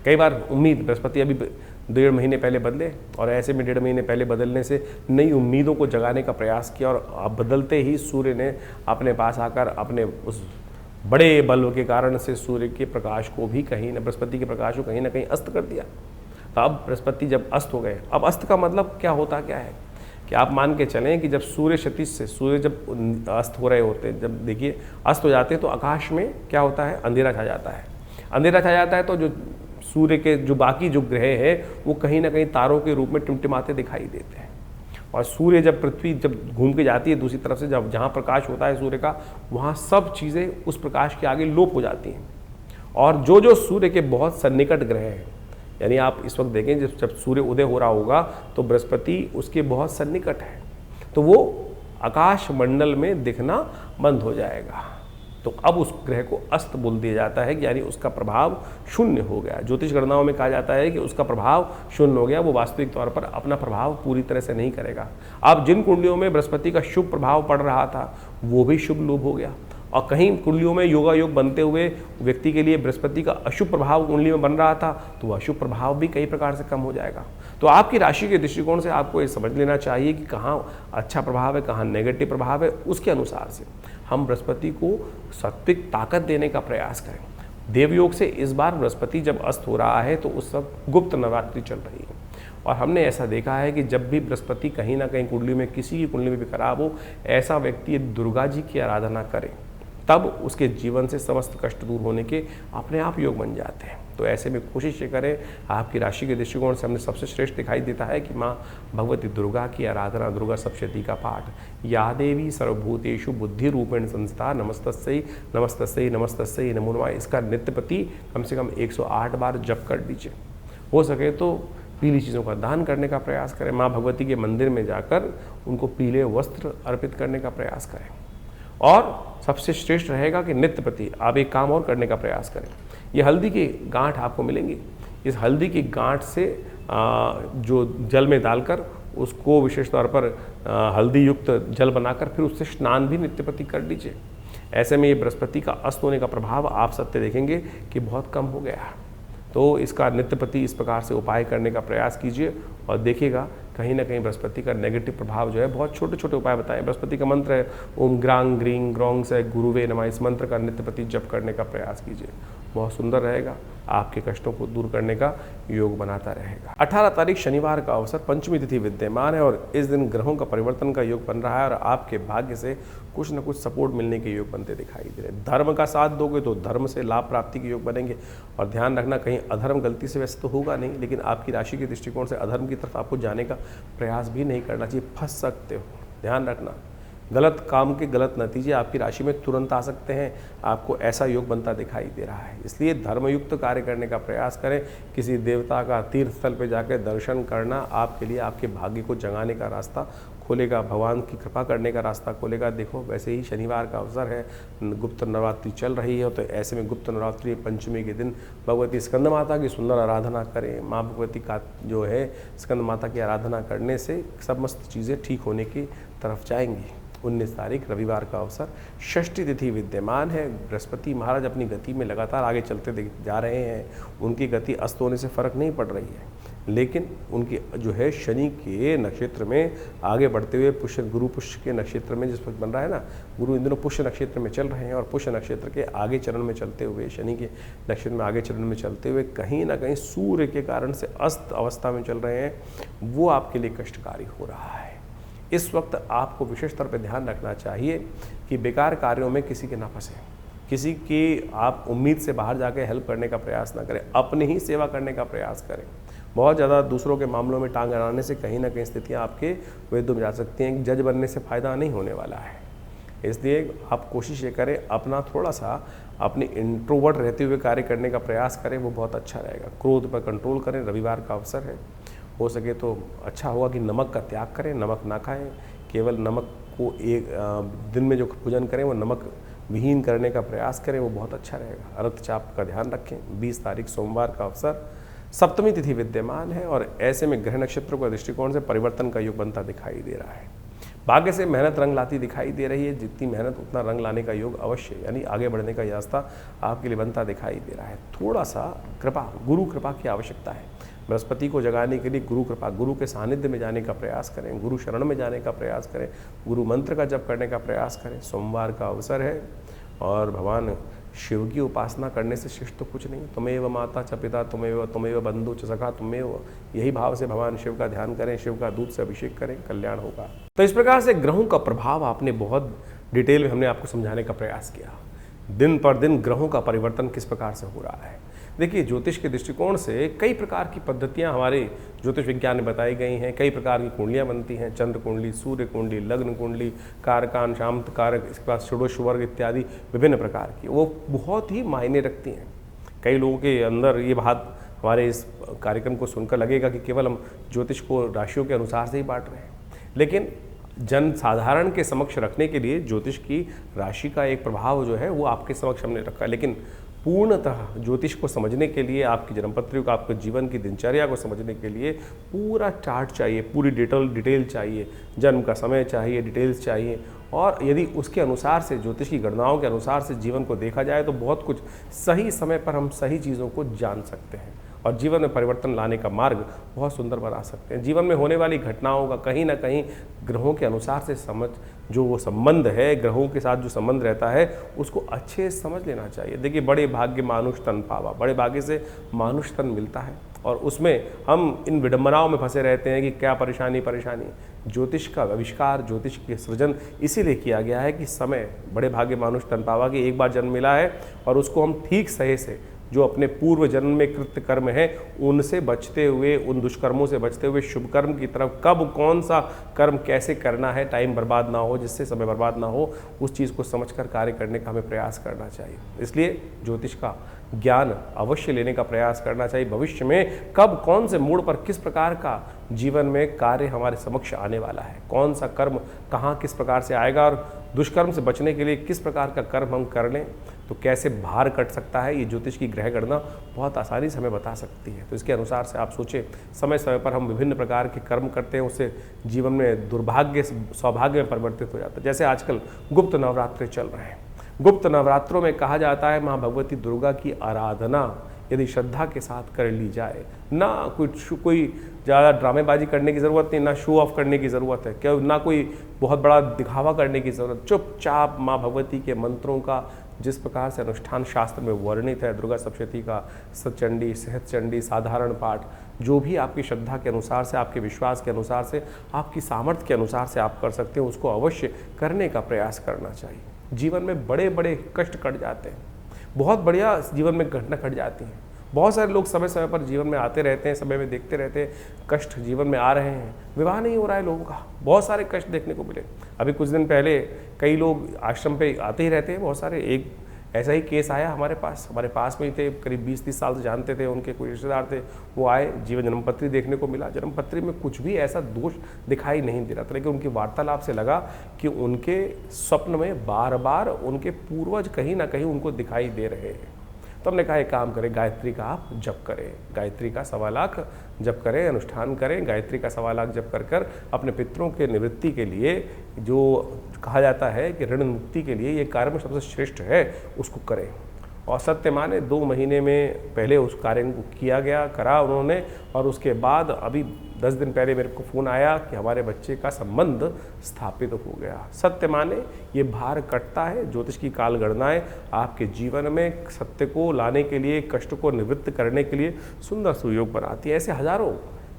कई बार उम्मीद, बृहस्पति अभी 1.5 महीने पहले बदले, और ऐसे में 1.5 महीने पहले बदलने से नई उम्मीदों को जगाने का प्रयास किया, और बदलते ही सूर्य ने अपने पास आकर अपने उस बड़े बल के कारण से सूर्य के प्रकाश को भी कहीं न, बृहस्पति के प्रकाश को कहीं ना कहीं अस्त कर दिया। तो अब बृहस्पति जब अस्त हो गए, अब अस्त का मतलब क्या होता क्या है कि आप मान के चलें कि जब सूर्य क्षितिज से, सूर्य जब अस्त हो रहे होते हैं, जब देखिए अस्त हो जाते हैं तो आकाश में क्या होता है? अंधेरा छा जाता है। अंधेरा छा जाता है तो जो सूर्य के जो बाकी जो ग्रह हैं वो कहीं ना कहीं तारों के रूप में टिमटिमाते दिखाई देते हैं, और सूर्य जब पृथ्वी जब घूम के जाती है दूसरी तरफ से, जब जहाँ प्रकाश होता है सूर्य का, वहाँ सब चीज़ें उस प्रकाश के आगे लोप हो जाती हैं। और जो जो सूर्य के बहुत सन्निकट ग्रह हैं, यानी आप इस वक्त देखें जब सूर्य उदय हो रहा होगा तो बृहस्पति उसके बहुत सन्निकट है, तो वो आकाश मंडल में दिखना बंद हो जाएगा। तो अब उस ग्रह को अस्त बोल दिया जाता है, यानी उसका प्रभाव शून्य हो गया। ज्योतिष गणनाओं में कहा जाता है कि उसका प्रभाव शून्य हो गया, वो वास्तविक तौर पर अपना प्रभाव पूरी तरह से नहीं करेगा। अब जिन कुंडलियों में बृहस्पति का शुभ प्रभाव पड़ रहा था वो भी शुभ लोप हो गया, और कहीं कुंडलियों में योगा योग बनते हुए व्यक्ति के लिए बृहस्पति का अशुभ प्रभाव कुंडली में बन रहा था, तो वह अशुभ प्रभाव भी कई प्रकार से कम हो जाएगा। तो आपकी राशि के दृष्टिकोण से आपको ये समझ लेना चाहिए कि कहाँ अच्छा प्रभाव है, कहाँ नेगेटिव प्रभाव है, उसके अनुसार से हम बृहस्पति को सात्विक ताकत देने का प्रयास करें। देवयोग से इस बार बृहस्पति जब अस्त हो रहा है तो उस वक्त गुप्त नवरात्रि चल रही है, और हमने ऐसा देखा है कि जब भी बृहस्पति कहीं ना कहीं कुंडली में, किसी की कुंडली में भी खराब हो, ऐसा व्यक्ति दुर्गा जी की आराधना करे, तब उसके जीवन से समस्त कष्ट दूर होने के अपने आप योग बन जाते हैं। तो ऐसे में कोशिश ये करें, आपकी राशि के दृष्टिकोण से हमने सबसे श्रेष्ठ दिखाई देता है कि माँ भगवती दुर्गा की आराधना, दुर्गा सप्तशती का पाठ, या देवी सर्वभूतेषु बुद्धि रूपेण संस्था नमस्तस्यै नमस्तस्यै नमस्तस्यै नमो नमः, इसका नित्य प्रति कम से कम 108 बार जप कर दीजिए। हो सके तो पीली चीज़ों का दान करने का प्रयास करें, माँ भगवती के मंदिर में जाकर उनको पीले वस्त्र अर्पित करने का प्रयास करें। और सबसे श्रेष्ठ रहेगा कि नित्य प्रति आप एक काम और करने का प्रयास करें। ये हल्दी की गांठ आपको मिलेंगी, इस हल्दी की गांठ से जो जल में डालकर उसको विशेष तौर पर हल्दी युक्त जल बनाकर फिर उससे स्नान भी नित्य प्रति कर लीजिए। ऐसे में ये बृहस्पति का अस्त होने का प्रभाव आप सत्य देखेंगे कि बहुत कम हो गया। तो इसका नित्य प्रति इस प्रकार से उपाय करने का प्रयास कीजिए, और देखिएगा कहीं ना कहीं बृहस्पति का नेगेटिव प्रभाव जो है, बहुत छोटे छोटे उपाय बताएं। बृहस्पति का मंत्र है ओम ग्रांग ग्रीं ग्रौंग से गुरुवे नमः, इस मंत्र का नित्य प्रति जप करने का प्रयास कीजिए, बहुत सुंदर रहेगा, आपके कष्टों को दूर करने का योग बनाता रहेगा। 18 तारीख शनिवार का अवसर, पंचमी तिथि विद्यमान है, और इस दिन ग्रहों का परिवर्तन का योग बन रहा है, और आपके भाग्य से कुछ न कुछ सपोर्ट मिलने के योग बनते दिखाई दे रहे हैं। धर्म का साथ दोगे तो धर्म से लाभ प्राप्ति के योग बनेंगे, और ध्यान रखना कहीं अधर्म गलती से वैसे तो होगा नहीं, लेकिन आपकी राशि के दृष्टिकोण से अधर्म की तरफ आपको जाने का प्रयास भी नहीं करना चाहिए, फंस सकते हो। ध्यान रखना, गलत काम के गलत नतीजे आपकी राशि में तुरंत आ सकते हैं, आपको ऐसा योग बनता दिखाई दे रहा है। इसलिए धर्मयुक्त कार्य करने का प्रयास करें। किसी देवता का तीर्थ स्थल पर जाकर दर्शन करना आपके लिए आपके भाग्य को जगाने का रास्ता खोलेगा, भगवान की कृपा करने का रास्ता खोलेगा। देखो वैसे ही शनिवार का अवसर है, गुप्त नवरात्रि चल रही है, तो ऐसे में गुप्त नवरात्रि पंचमी के दिन भगवती स्कंद माता की सुंदर आराधना करें। माँ भगवती का जो है स्कंद माता की आराधना करने से समस्त चीज़ें ठीक होने की तरफ जाएंगी। 19 तारीख रविवार का अवसर, षष्ठी तिथि विद्यमान है। बृहस्पति महाराज अपनी गति में लगातार आगे चलते जा रहे हैं, उनकी गति अस्त होने से फर्क नहीं पड़ रही है, लेकिन उनकी जो है शनि के नक्षत्र में आगे बढ़ते हुए पुष्य, गुरु पुष्य के नक्षत्र में जिस वक्त बन रहा है ना, गुरु इन दिनों पुष्य नक्षत्र में चल रहे हैं, और पुष्य नक्षत्र के आगे चरण में चलते हुए, शनि के नक्षत्र में आगे चरण में चलते हुए कहीं ना कहीं सूर्य के कारण से अस्त अवस्था में चल रहे हैं, वो आपके लिए कष्टकारी हो रहा है। इस वक्त आपको विशेष तौर पर ध्यान रखना चाहिए कि बेकार कार्यों में किसी के ना फंसे, किसी की आप उम्मीद से बाहर जाके हेल्प करने का प्रयास ना करें, अपनी ही सेवा करने का प्रयास करें। बहुत ज़्यादा दूसरों के मामलों में टांग अड़ाने से कहीं ना कहीं स्थितियाँ आपके विरुद्ध में जा सकती हैं। जज बनने से फ़ायदा नहीं होने वाला है। इसलिए आप कोशिश ये करें, अपना थोड़ा सा अपने इंट्रोवर्ट रहते हुए कार्य करने का प्रयास करें, वो बहुत अच्छा रहेगा। क्रोध पर कंट्रोल करें, रविवार का अवसर है, हो सके तो अच्छा होगा कि नमक का त्याग करें, नमक ना खाएं, केवल नमक को एक दिन में जो भोजन करें वो नमक विहीन करने का प्रयास करें, वो बहुत अच्छा रहेगा। रक्तचाप का ध्यान रखें। 20 तारीख सोमवार का अवसर, सप्तमी तिथि विद्यमान है और ऐसे में ग्रह नक्षत्रों का दृष्टिकोण से परिवर्तन का योग बनता दिखाई दे रहा है। भाग्य से मेहनत रंग लाती दिखाई दे रही है, जितनी मेहनत उतना रंग लाने का योग अवश्य, यानी आगे बढ़ने का रास्ता आपके लिए बनता दिखाई दे रहा है। थोड़ा सा कृपा, गुरु कृपा की आवश्यकता है। बृहस्पति को जगाने के लिए गुरु कृपा, गुरु के सानिध्य में जाने का प्रयास करें, गुरु शरण में जाने का प्रयास करें, गुरु मंत्र का जप करने का प्रयास करें। सोमवार का अवसर है और भगवान शिव की उपासना करने से शिष्ट तो कुछ नहीं। तुमेव माता च पिता तुमेव बंधु च सखा तुमेव, यही भाव से भगवान शिव का ध्यान करें, शिव का दूध से अभिषेक करें, कल्याण होगा। तो इस प्रकार से ग्रहों का प्रभाव आपने बहुत डिटेल में हमने आपको समझाने का प्रयास किया। दिन पर दिन ग्रहों का परिवर्तन किस प्रकार से हो रहा है। देखिए, ज्योतिष के दृष्टिकोण से कई प्रकार की पद्धतियां हमारे ज्योतिष विज्ञान में बताई गई हैं। कई प्रकार की कुंडलियां बनती हैं, चंद्र कुंडली, सूर्य कुंडली, लग्न कुंडली, कारकान, शांत कारक, इसके बाद षोडश वर्ग इत्यादि विभिन्न प्रकार की, वो बहुत ही मायने रखती हैं। कई लोगों के अंदर ये बात हमारे इस कार्यक्रम को सुनकर लगेगा कि केवल हम ज्योतिष को राशियों के अनुसार से ही बांट रहे हैं, लेकिन जन साधारण के समक्ष रखने के लिए ज्योतिष की राशि का एक प्रभाव जो है वो आपके समक्ष हमने रखा है। लेकिन पूर्णतः ज्योतिष को समझने के लिए, आपकी जन्मपत्री को, आपके जीवन की दिनचर्या को समझने के लिए पूरा चार्ट चाहिए, पूरी डिटेल चाहिए, जन्म का समय चाहिए, डिटेल्स चाहिए। और यदि उसके अनुसार से, ज्योतिष की गणनाओं के अनुसार से जीवन को देखा जाए तो बहुत कुछ सही समय पर हम सही चीज़ों को जान सकते हैं और जीवन में परिवर्तन लाने का मार्ग बहुत सुंदर बना सकते हैं। जीवन में होने वाली घटनाओं का कहीं ना कहीं ग्रहों के अनुसार से समझ, जो वो संबंध है, ग्रहों के साथ जो संबंध रहता है उसको अच्छे से समझ लेना चाहिए। देखिए, बड़े भाग्य मानुष तन पावा, बड़े भाग्य से मानुष तन मिलता है और उसमें हम इन विडंबनाओं में फंसे रहते हैं कि क्या परेशानी। ज्योतिष का आविष्कार, ज्योतिष के सृजन इसीलिए किया गया है कि समय, बड़े भाग्य मानुष तन पावा, कि एक बार जन्म मिला है और उसको हम ठीक सही से, जो अपने पूर्व जन्म में कृत्य कर्म है उनसे बचते हुए, उन दुष्कर्मों से बचते हुए शुभ कर्म की तरफ कब कौन सा कर्म कैसे करना है, टाइम बर्बाद ना हो, जिससे समय बर्बाद ना हो, उस चीज़ को समझकर कार्य करने का हमें प्रयास करना चाहिए। इसलिए ज्योतिष का ज्ञान अवश्य लेने का प्रयास करना चाहिए। भविष्य में कब कौन से मोड़ पर किस प्रकार का जीवन में कार्य हमारे समक्ष आने वाला है, कौन सा कर्म कहाँ किस प्रकार से आएगा और दुष्कर्म से बचने के लिए किस प्रकार का कर्म हम कर लें तो कैसे भार कट सकता है, ये ज्योतिष की ग्रह गणना बहुत आसानी से हमें बता सकती है। तो इसके अनुसार से आप सोचें, समय समय पर हम विभिन्न प्रकार के कर्म करते हैं, उससे जीवन में दुर्भाग्य सौभाग्य में परिवर्तित हो जाता है। जैसे आजकल गुप्त नवरात्रे चल रहे हैं। गुप्त नवरात्रों में कहा जाता है माँ भगवती दुर्गा की आराधना यदि श्रद्धा के साथ कर ली जाए, ना कोई ज़्यादा ड्रामेबाजी करने की ज़रूरत नहीं, ना शो ऑफ करने की ज़रूरत है, क्या ना कोई बहुत बड़ा दिखावा करने की ज़रूरत। चुपचाप माँ भगवती के मंत्रों का जिस प्रकार से अनुष्ठान शास्त्र में वर्णित है, दुर्गा सप्तशती का, सतचंडी, सहस्त्रचंडी, साधारण पाठ, जो भी आपकी श्रद्धा के अनुसार से, आपके विश्वास के अनुसार से, आपकी सामर्थ्य के अनुसार से आप कर सकते हो, उसको अवश्य करने का प्रयास करना चाहिए। जीवन में बड़े बड़े कष्ट कट जाते हैं, बहुत बढ़िया जीवन में घटना घट जाती हैं। बहुत सारे लोग समय समय पर जीवन में आते रहते हैं, समय में देखते रहते हैं, कष्ट जीवन में आ रहे हैं, विवाह नहीं हो रहा है लोगों का, बहुत सारे कष्ट देखने को मिले। अभी कुछ दिन पहले कई लोग आश्रम पे आते ही रहते हैं, बहुत सारे, एक ऐसा ही केस आया हमारे पास में ही थे, करीब 20-30 साल से जानते थे, उनके कोई रिश्तेदार थे, वो आए, जीवन जन्मपत्री देखने को मिला। जन्मपत्री में कुछ भी ऐसा दोष दिखाई नहीं दे रहा था, लेकिन उनकी वार्तालाप से लगा कि उनके स्वप्न में बार बार उनके पूर्वज कहीं ना कहीं उनको दिखाई दे रहे हैं। तो हमने कहा एक काम करें, गायत्री का आप जप करें, गायत्री का 1.25 लाख जप करें, अनुष्ठान करें, गायत्री का 1.25 लाख जप कर अपने पितरों के निवृत्ति के लिए, जो कहा जाता है कि ऋण मुक्ति के लिए ये कार्य में सबसे श्रेष्ठ है, उसको करें। और सत्य माने 2 महीने में पहले उस कार्य को किया गया, करा उन्होंने, और उसके बाद अभी 10 दिन पहले मेरे को फ़ोन आया कि हमारे बच्चे का संबंध स्थापित हो गया। सत्य माने ये भार कटता है। ज्योतिष की काल गणनाएं आपके जीवन में सत्य को लाने के लिए, कष्ट को निवृत्त करने के लिए सुंदर सुयोग बनाती है। ऐसे हजारों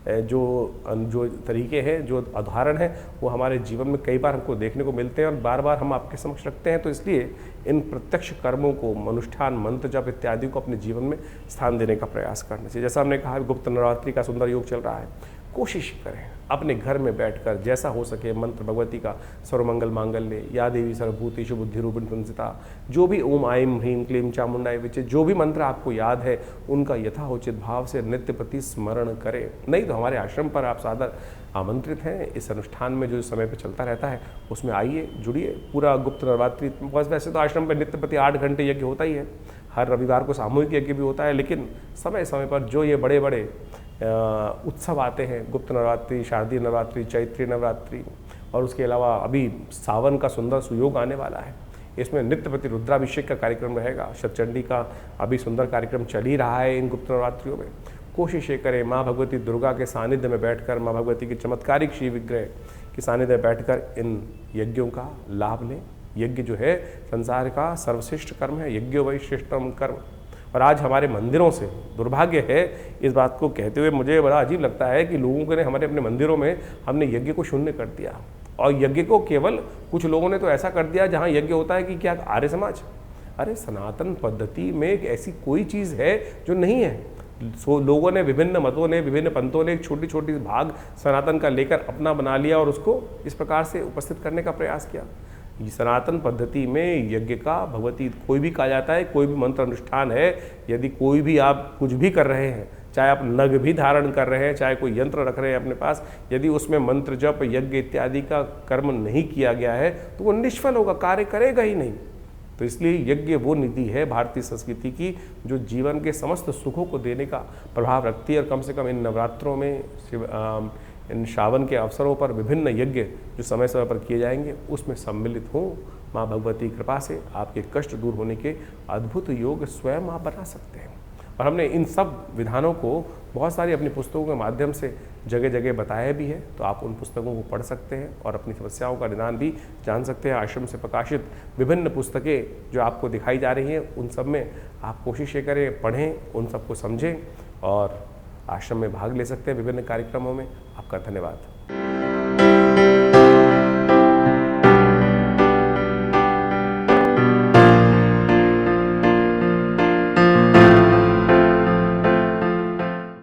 जो तरीके हैं, जो उदाहरण हैं, वो हमारे जीवन में कई बार हमको देखने को मिलते हैं और बार बार हम आपके समक्ष रखते हैं। तो इसलिए इन प्रत्यक्ष कर्मों को, अनुष्ठान, मंत्र जप इत्यादि को अपने जीवन में स्थान देने का प्रयास करना चाहिए। जैसा हमने कहा, गुप्त नवरात्रि का सुंदर योग चल रहा है, कोशिश करें अपने घर में बैठकर जैसा हो सके मंत्र भगवती का सर्वमंगल मांगल्य, या देवी सर्वभूतेषु बुद्धिरूपिणी संस्थिता, जो भी ओम आईं ह्रीं क्लीं चामुंडाय विचे, जो भी मंत्र आपको याद है उनका यथाउचित भाव से नित्य प्रति स्मरण करें। नहीं तो हमारे आश्रम पर आप सादर आमंत्रित हैं। इस अनुष्ठान में जो समय पर चलता रहता है उसमें आइए, जुड़िए। पूरा गुप्त नवरात्रि, बस वैसे तो आश्रम पर नित्य प्रति 8 घंटे यज्ञ होता ही है, हर रविवार को सामूहिक यज्ञ भी होता है, लेकिन समय समय पर जो ये बड़े बड़े उत्सव आते हैं, गुप्त नवरात्रि, शारदीय नवरात्रि, चैत्री नवरात्रि, और उसके अलावा अभी सावन का सुंदर सुयोग आने वाला है, इसमें नित्य प्रति रुद्राभिषेक का कार्यक्रम रहेगा। शतचंडी का अभी सुंदर कार्यक्रम चल ही रहा है इन गुप्त नवरात्रियों में। कोशिश ये करें माँ भगवती दुर्गा के सानिध्य में बैठकर, माँ भगवती के चमत्कारिक श्री विग्रह के सानिध्य में बैठकर इन यज्ञों का लाभ लें। यज्ञ जो है संसार का सर्वश्रेष्ठ कर्म है, यज्ञो वै श्रेष्ठतम कर्म। और आज हमारे मंदिरों से दुर्भाग्य है, इस बात को कहते हुए मुझे बड़ा अजीब लगता है कि लोगों ने हमारे अपने मंदिरों में हमने यज्ञ को शून्य कर दिया, और यज्ञ को केवल कुछ लोगों ने तो ऐसा कर दिया जहाँ यज्ञ होता है कि क्या आर्य समाज। अरे सनातन पद्धति में एक ऐसी कोई चीज़ है जो नहीं है। लोगों ने, विभिन्न मतों ने, विभिन्न पंथों ने एक छोटी छोटी भाग सनातन का लेकर अपना बना लिया और उसको इस प्रकार से उपस्थित करने का प्रयास किया। सनातन पद्धति में यज्ञ का भगवती कोई भी कहा जाता है, कोई भी मंत्र अनुष्ठान है, यदि कोई भी आप कुछ भी कर रहे हैं, चाहे आप नग भी धारण कर रहे हैं, चाहे कोई यंत्र रख रहे हैं अपने पास, यदि उसमें मंत्र जप यज्ञ इत्यादि का कर्म नहीं किया गया है तो वो निष्फल होगा, कार्य करेगा ही नहीं। तो इसलिए यज्ञ वो निधि है भारतीय संस्कृति की जो जीवन के समस्त सुखों को देने का प्रभाव रखती है। और कम से कम इन नवरात्रों में, इन श्रावण के अवसरों पर विभिन्न यज्ञ जो समय समय पर किए जाएंगे उसमें सम्मिलित हों। माँ भगवती कृपा से आपके कष्ट दूर होने के अद्भुत योग स्वयं आप बना सकते हैं। और हमने इन सब विधानों को बहुत सारी अपनी पुस्तकों के माध्यम से जगह जगह बताया भी है, तो आप उन पुस्तकों को पढ़ सकते हैं और अपनी समस्याओं का निदान भी जान सकते हैं। आश्रम से प्रकाशित विभिन्न पुस्तकें जो आपको दिखाई जा रही हैं उन सब में आप कोशिश ये करें, पढ़ें, उन सबको समझें और आश्रम में भाग ले सकते हैं विभिन्न कार्यक्रमों में। आपका धन्यवाद।